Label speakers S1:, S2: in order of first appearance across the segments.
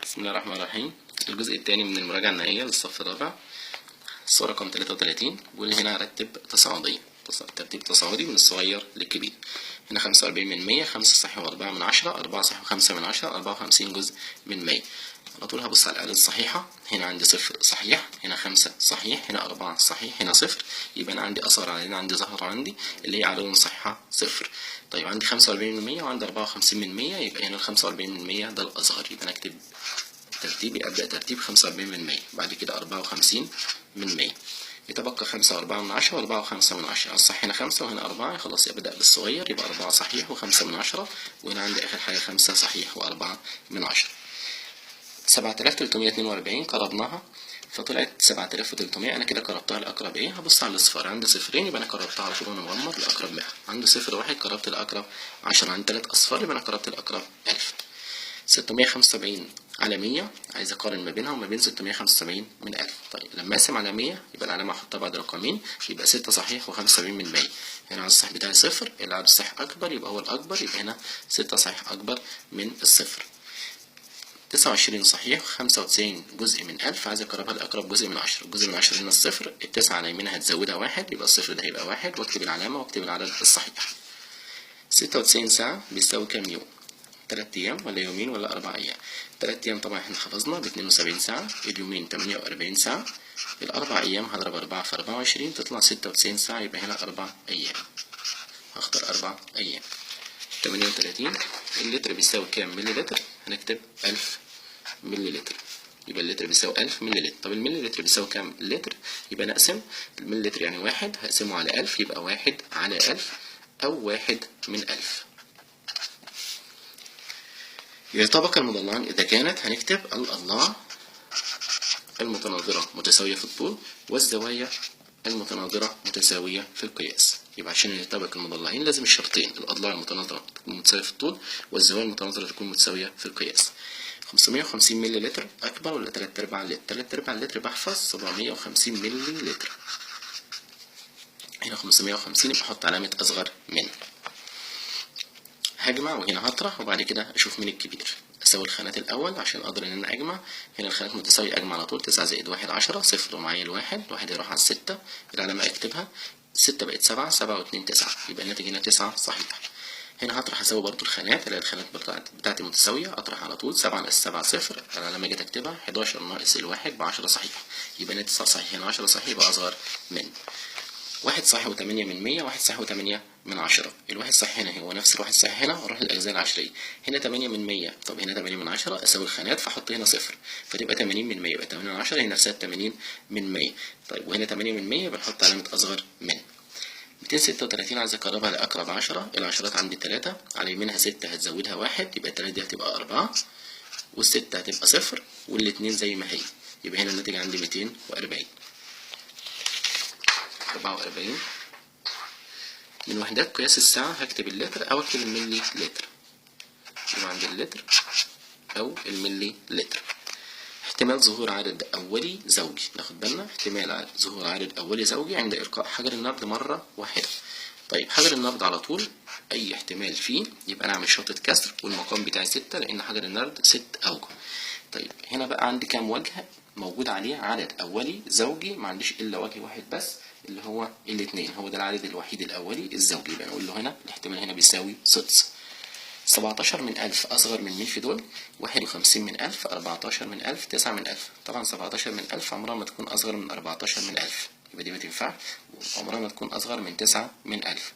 S1: بسم الله الرحمن الرحيم. الجزء الثاني من المراجعة النهائية للصف الرابع، الصورة رقم 33. بيقول هنا رتب تصاعديا، ترتيب تصاعدي من الصغير للكبير. هنا 45%، 5 صحيح وأربعة من 10، 4 صحيح وخمسة من 10، 54 جزء من 100. على طول هبص على الأعداد الصحيحة. هنا عندي 0 صحيح، هنا 5 صحيح، هنا 4 صحيح، هنا 0. يبقى أنا عندي أثر عندي، عندي ظهر عندي اللي هي أعداد صحيحة 0. طيب عندي 45% وعندي 54%، يبقى هنا 45% ده الأصغر. يبقى أنا أكتب ترتيبي، أبدأ ترتيب 45%، بعد كده 54%. يتبقى 5 و4 من 10 و4 و5 من 10. الصح هنا 5 وهنا 4، خلاص يبدأ بالصغير، يبقى 4 صحيح و5 من 10، وهنا عندي آخر حاجة 5 صحيح و4 من 10. 7342 قربناها فطلعت 7300. أنا كده قربتها لأقرب إيه؟ هبص على الأصفار، عندي صفرين يبقى أنا قربتها على طول وأنا مغمض لأقرب 100. عندي 0 1 قربت لأقرب 10. عندي 3 أصفار يبقى أنا قربت لأقرب 1000. 675 على 100، عايز اقارن ما بينها وما بين 675 من 1000. طيب لما اقسم على 100 يبقى العلامه احطها بعد رقمين، يبقى 6 صحيح و75 من 100. هنا على الصحيح بتاعي 0، العدد الصحيح اكبر يبقى هو الاكبر، يبقى هنا 6 صحيح اكبر من الصفر. 29 صحيح، 95 جزء من 1000، عايز اقربها لاقرب جزء من 10. الجزء من 10 هنا الصفر، التسعة على يمينها هتزودها 1، يبقى الصفر ده هيبقى 1، واكتب العلامه واكتب العدد الصحيح. 96 ساعه بيساوي كام يوم؟ 3 أيام ولا يومين ولا 4 أيام؟ 3 أيام طبعا احنا حفظنا ب 72 ساعة، اليومين 48 ساعة، الأربع أيام هضرب 4 في 24 تطلع 96 ساعة، يبقى هنا 4 أيام. هختار 4 أيام. 38 اللتر بيساوي كام ملي لتر؟ هنكتب 1000 ملي لتر، يبقى اللتر بيساوي 1000 ملي لتر. طب الملي لتر بيساوي كام لتر؟ يبقى نقسم الملي لتر يعني 1 هقسمه على 1000، يبقى 1 على 1000 أو 1 من 1000. يطابق المضلعان إذا كانت، هنكتب الأضلاع المتناظرة متساوية في الطول والزوايا المتناظرة متساوية في القياس. يبقى عشان يطابق المضلعين لازم الشرطين، الأضلاع المتناظرة تكون متساوية في الطول والزوايا المتناظرة تكون متساوية في القياس. 550 ملي لتر أكبر ولا 3/4 لتر؟ 3/4 لتر بحفظ 750 ملي لتر. هنا 550 يبقى أحط علامة أصغر من. هجمع وهنا هطرح وبعد كده اشوف مين الكبير. اسوي الخانات الاول عشان اقدر ان انا اجمع. هنا الخانات متساويه، اجمع على طول. 9 زائد 1 10، 0 ومعايا الواحد، واحد يروح على 6، العلامه اكتبها. 6 بقت 7، 7 و2 9، يبقى الناتج هنا 9 صحيح. هنا هطرح اسوي برضو الخانات، الاقي الخانات بتاعتي متساويه، اطرح على طول. 7 ناقص 7 0، العلامه جيت اكتبها. 11 ناقص الواحد ب10 صحيح، يبقى هنا 9 صحيح. هنا 10 صحيح يبقى اصغر من. 1 صحيح و8 من 100، 1 صحيح و8 من 10. الواحد صحيح هنا هو نفس الواحد صحيح هنا، اروح للاجزاء العشريه. هنا 8 من 100، طب هنا 8 من 10، اسوي الخانات فاحط هنا صفر فتبقى 80 من 100، يبقى 8 من 10 هي نفسها 80 من 100. طيب وهنا 8 من 100 بنحط علامه اصغر من. 236 عايز اقربها لاقرب 10. العشرات عندي 3، على يمينها 6 هتزودها 1، يبقى 3 دي هتبقى 4، وال6 هتبقى 0، وال2 زي ما هي، يبقى هنا الناتج عندي 240. 44 من وحدات قياس الساعة هكتب اللتر أو أكتب الملي لتر. يبقى عندي اللتر أو الملي لتر. احتمال ظهور عدد أولي زوجي، ناخد بالنا احتمال ظهور عدد أولي زوجي عند إلقاء حجر النبض مرة واحدة. طيب حجر النبض على طول أي احتمال فيه يبقى أنا أعمل شرطة كسر، والمقام بتاعي 6 لأن حجر النبض 6 أوجه. طيب هنا بقى عندي كام وجه موجود عليه عدد أولي زوجي؟ ما عنديش إلا وجه واحد بس اللي هو الاثنين، هو ده العدد الوحيد الأولي الزوجي. يبقى نقول له هنا الاحتمال هنا بيساوي سدس. 17 من 1000 أصغر من مين في دول؟ 51 من 1000، 14 من 1000، 9 من 1000. طبعا 17 من 1000 عمرها ما تكون أصغر من 14 من 1000، يبقى دي ما تنفعش، وعمرها ما تكون أصغر من 9 من 1000.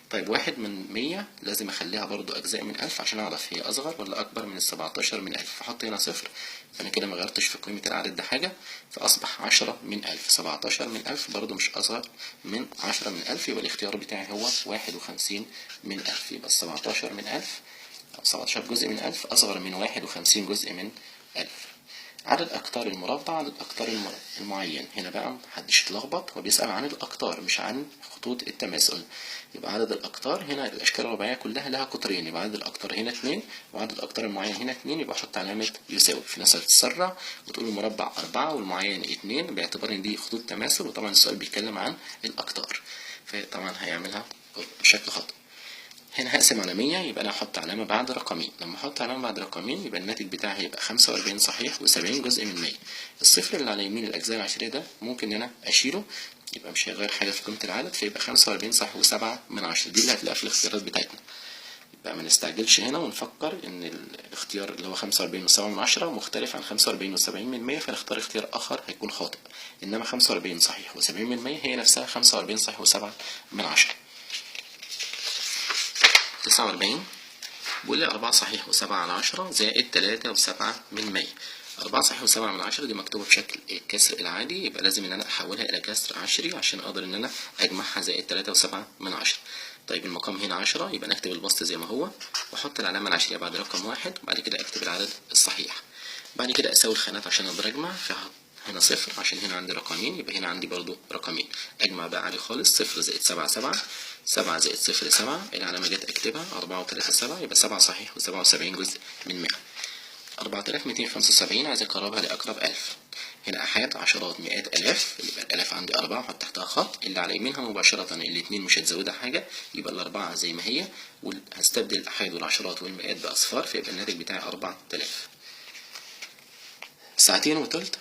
S1: طيب 1 من 100 لازم أخليها برضو أجزاء من 1000 عشان أعرف هي أصغر ولا أكبر من 17 من 1000. فحط هنا صفر، فأنا كده ما غيرتش في قيمة العدد ده حاجة، فأصبح 10 من 1000. 17 من 1000 برضو مش أصغر من 10 من 1000، يبقى الاختيار بتاعي هو 51 من 1000. يبقى 17 من 1000 أو 17 جزء من 1000 أصغر من 51 جزء من 1000. عدد أقطار المربع، عدد أقطار المعين. هنا بقى محدش يتلخبط، هو بيسأل عن الأقطار مش عن خطوط التماثل. يبقى عدد الأقطار هنا الأشكال الرباعية كلها لها قطرين، يبقى عدد الأقطار هنا 2 وعدد الأقطار المعين هنا 2، يبقى أحط علامة يساوي. في ناس هتتسرع وتقول المربع 4 والمعين 2 باعتبار إن دي خطوط تماثل، وطبعا السؤال بيتكلم عن الأقطار فطبعا هيعملها بشكل خطأ. هنا هقسم على 100 يبقى انا هحط علامة بعد رقمين. لما احط علامة بعد رقمين يبقى الناتج بتاعي هيبقى 45 صحيح و70 جزء من 100. الصفر اللي على يمين الأجزاء العشرية ده ممكن ان انا اشيله، يبقى مش هيغير حاجة في قيمة العدد، فيبقى 45 صح و7 من 10. دي اللي هتلاقيها في الاختيارات بتاعتنا. يبقى ما نستعجلش هنا ونفكر ان الاختيار اللي هو 45 و7 من 10 مختلف عن 45 و70 من 100، فنختار اختيار اخر هيكون خاطئ. انما 45 صحيح و70 من 100 هي نفسها 45 صحيح و7 من 10. 49 بيقول لي 4 صحيح و7 على 10 زائد 3 و7 من 100. 4 صحيح و7 من 10 دي مكتوبة بشكل الكسر العادي، يبقى لازم ان انا احولها الى كسر عشري عشان اقدر ان انا اجمعها زائد 3 و7 من 10. طيب المقام هنا 10 يبقى نكتب البسط زي ما هو واحط العلامة العشرية بعد رقم 1 وبعد كده اكتب العدد الصحيح. بعد كده اساوي الخانات عشان اقدر اجمع. هنا صفر عشان هنا عندي رقمين، يبقى هنا عندي برضو رقمين. اجمع بقى عادي خالص. صفر زائد 7 7، 7 زائد صفر 7، العلامة جت اكتبها. 4 و3 7 يبقى 7 صحيح و77 جزء من 100. 4275 عايز اقربها لاقرب 1000. هنا احاد عشرات مئات الاف، يبقى الالاف عندي 4 احط تحتها خط. اللي على يمينها مباشرة الاتنين مش هتزودها حاجة، يبقى الأربعة زي ما هي، وهستبدل الاحاد والعشرات والمئات باصفار، فيبقى الناتج بتاعي 4000. ساعتين وتلت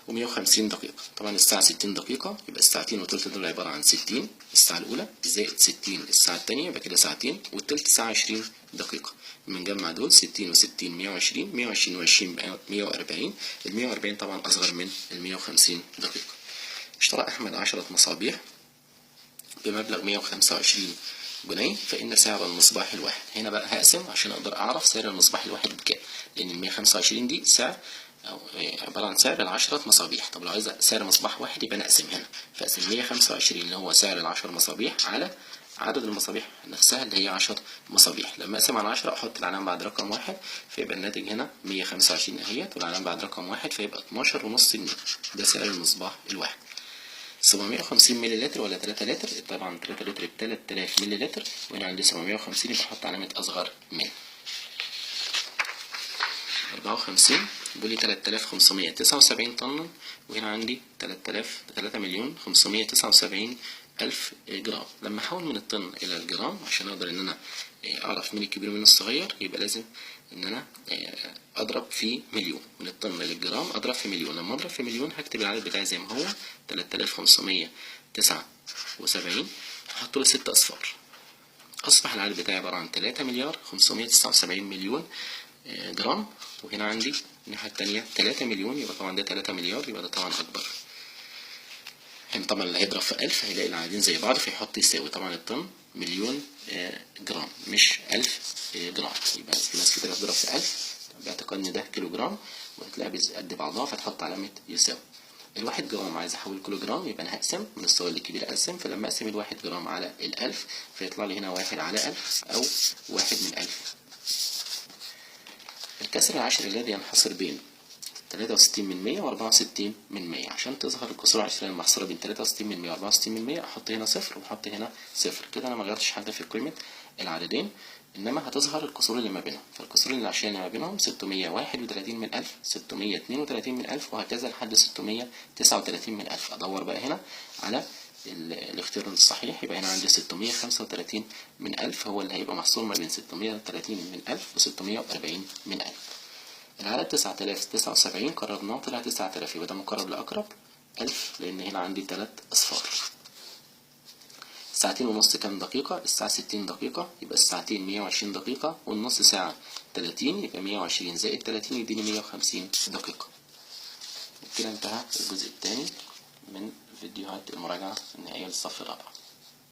S1: و150 دقيقة. طبعا الساعة 60 دقيقة، يبقى الساعتين وتلت دول عبارة عن 60 الساعة الأولى زائد 60 الساعة التانية، يبقى كده ساعتين والتلت ساعة 20 دقيقة. بنجمع دول 60 و60 120، 120 و20 140. ال 140 طبعا أصغر من ال 150 دقيقة. اشترى أحمد 10 مصابيح بمبلغ 125 جنيه، فإن سعر المصباح الواحد. هنا بقى هقسم عشان أقدر أعرف سعر المصباح الواحد بكام، لأن ال 125 دي سعر أو عبارة عن سعر ال10 مصابيح. طب لو عايز سعر مصباح واحد يبقى أنا أقسم هنا، فأقسم 125 اللي هو سعر ال10 مصابيح على عدد المصابيح نفسها اللي هي 10 مصابيح. لما أقسم على 10 أحط العلامة بعد رقم 1، فيبقى الناتج هنا 125 أهيت، والعلامة بعد رقم 1 فيبقى 12.5 جنيه. ده سعر المصباح الواحد. 750 مللي لتر ولا 3 لتر؟ طبعا 3 لتر ب 3000 مللي لتر، وهنا عندي 750 يبقى أحط علامة أصغر من. 54 بيقول لي 3579 طن، وهنا عندي 3,579,000 جرام. لما احول من الطن الى الجرام عشان اقدر ان انا اعرف مين الكبير ومين الصغير، يبقى لازم ان انا اضرب في مليون. من الطن للجرام اضرب في مليون. لما اضرب في مليون هكتب العدد بتاعي زي ما هو 3579، هحط له 6 اصفار. اصبح العدد بتاعي عبارة عن 3 مليار 579 مليون جرام. وهنا عندي الناحية التانية 3 مليون، يبقى طبعا ده 3 مليار، يبقى ده طبعا أكبر. هنا طبعا اللي هيضرب في 1000 هيلاقي العددين زي بعض فيحط يساوي. طبعا الطن مليون جرام مش 1000 جرام، يبقى في ناس كتير هتضرب في 1000 باعتقاد إن ده كيلو جرام، وهتلاقيها قد بعضها فتحط علامة يساوي. الواحد جرام عايز احول كيلو جرام، يبقى انا هقسم من الصغير للكبير اقسم. فلما اقسم الواحد جرام على ال1000 فيطلع لي هنا 1 على 1000 أو 1 من 1000. الكسر العشري الذي ينحصر بين 63 من 100 و64 من 100. عشان تظهر الكسور العشرية المحصورة بين 63 من 100 و64 من 100 احط هنا صفر واحط هنا صفر. كده انا ما غيرتش حاجة في قيمة العددين، انما هتظهر الكسور اللي ما بينهم. فالكسور العشرية اللي ما بينهم 631 من 1000، 632 من 1000، وهكذا لحد 639 من 1000. ادور بقى هنا على الاختيار الصحيح، يبقى هنا عندي 635 من 1000 هو اللي هيبقى محصور ما بين 630 من 1000 و 640 من 1000. العدد 9079 قربناه طلع 9000، يبقى ده مقرب لأقرب 1000 لأن هنا عندي 3 أصفار. الساعتين ونص كام دقيقة؟ الساعة 60 دقيقة، يبقى الساعتين 120 دقيقة، والنص ساعة 30، يبقى 120 زائد 30 يديني 150 دقيقة. وبكده انتهى الجزء الثاني من فيديوهات المراجعة النهائية للصف الرابع.